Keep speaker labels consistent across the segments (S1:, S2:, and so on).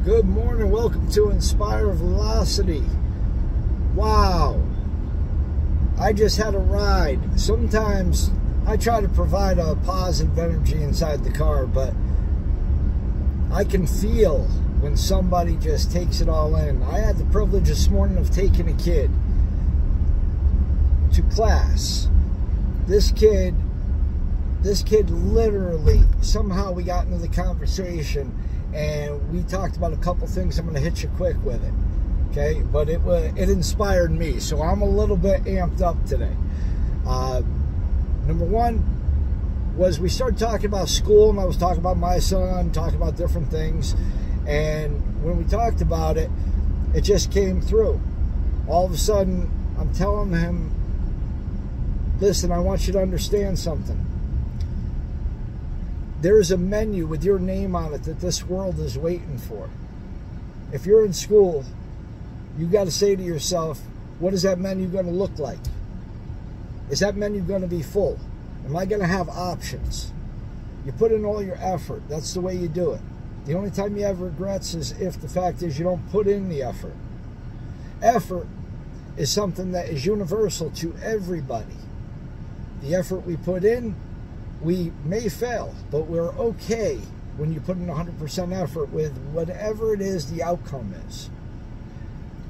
S1: Good morning, welcome to Inspire Velocity. Wow, I just had a ride. Sometimes I try to provide a positive energy inside the car, but I can feel when somebody just takes it all in. I had the privilege this morning of taking a kid to class. This kid literally, somehow we got into the conversation and we talked about a couple things. I'm going to hit you quick with it, okay? But it inspired me, so I'm a little bit amped up today. Number one was we started talking about school, and I was talking about my son, talking about different things, and when we talked about it, it just came through. All of a sudden, I'm telling him, listen, I want you to understand something. There's a menu with your name on it that this world is waiting for. If you're in school, you got to say to yourself, what is that menu going to look like? Is that menu going to be full? Am I going to have options? You put in all your effort. That's the way you do it. The only time you have regrets is if the fact is you don't put in the effort. Effort is something that is universal to everybody. The effort we put in, we may fail, but we're okay when you put in 100% effort with whatever it is the outcome is.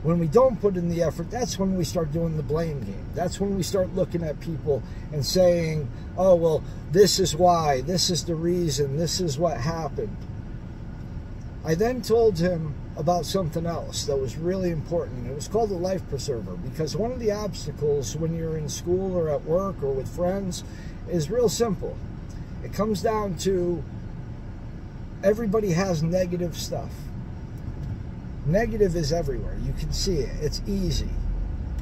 S1: When we don't put in the effort, that's when we start doing the blame game. That's when we start looking at people and saying, oh, well, this is why, this is the reason, this is what happened. I then told him about something else that was really important. It was called a life preserver, because one of the obstacles when you're in school or at work or with friends is real simple. It comes down to everybody has negative stuff. Negative is everywhere. You can see it. It's easy.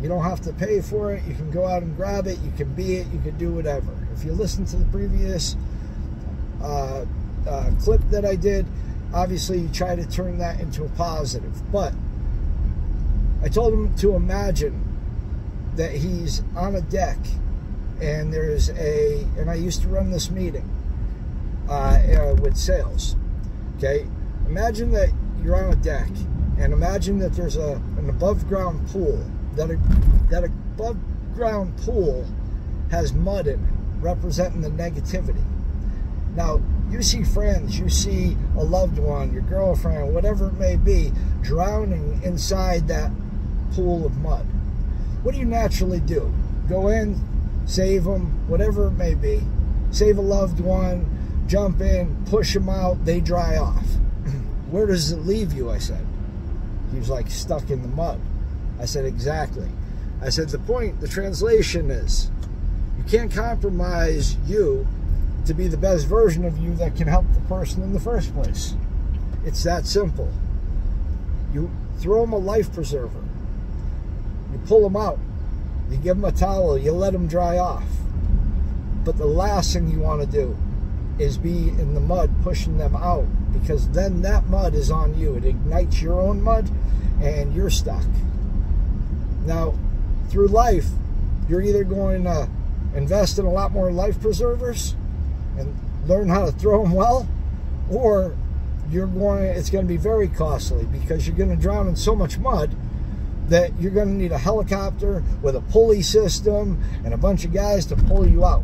S1: You don't have to pay for it. You can go out and grab it. You can be it. You can do whatever. If you listen to the previous clip that I did, obviously you try to turn that into a positive. But I told him to imagine that he's on a deck and there's and I used to run this meeting with sales, okay? Imagine that you're on a deck, and imagine that there's an above-ground pool. That above-ground pool has mud in it, representing the negativity. Now, you see friends, you see a loved one, your girlfriend, whatever it may be, drowning inside that pool of mud. What do you naturally do? Go in, save them, whatever it may be, save a loved one, jump in, push them out, they dry off. Where does it leave you, I said. He was like, stuck in the mud. I said, exactly. I said, the translation is, you can't compromise you to be the best version of you that can help the person in the first place. It's that simple. You throw them a life preserver. You pull them out. You give them a towel, you let them dry off. But the last thing you want to do is be in the mud pushing them out, because then that mud is on you. It ignites your own mud and you're stuck. Now, through life, you're either going to invest in a lot more life preservers and learn how to throw them well, or it's going to be very costly, because you're going to drown in so much mud that you're going to need a helicopter with a pulley system and a bunch of guys to pull you out.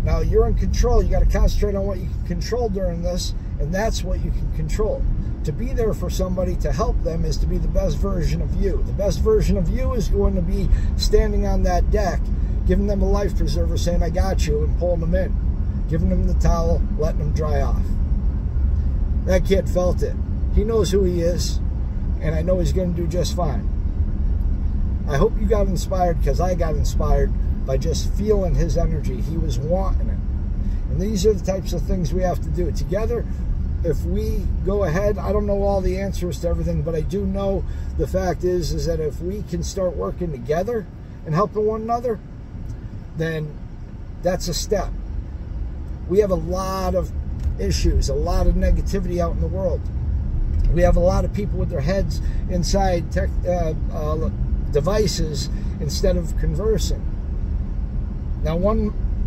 S1: Now, you're in control. You got to concentrate on what you can control during this, and that's what you can control. To be there for somebody, to help them, is to be the best version of you. The best version of you is going to be standing on that deck, giving them a life preserver, saying, I got you, and pulling them in. Giving them the towel, letting them dry off. That kid felt it. He knows who he is, and I know he's going to do just fine. I hope you got inspired, because I got inspired by just feeling his energy. He was wanting it. And these are the types of things we have to do. Together, if we go ahead, I don't know all the answers to everything, but I do know the fact is that if we can start working together and helping one another, then that's a step. We have a lot of issues, a lot of negativity out in the world. We have a lot of people with their heads inside devices instead of conversing. Now,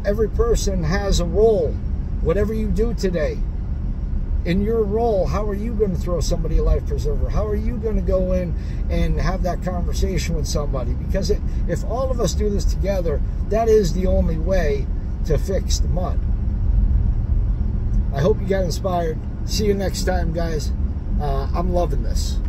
S1: every person has a role. Whatever you do today, in your role, how are you going to throw somebody a life preserver? How are you going to go in and have that conversation with somebody? Because if all of us do this together, that is the only way to fix the mud. I hope you got inspired. See you next time, guys. I'm loving this.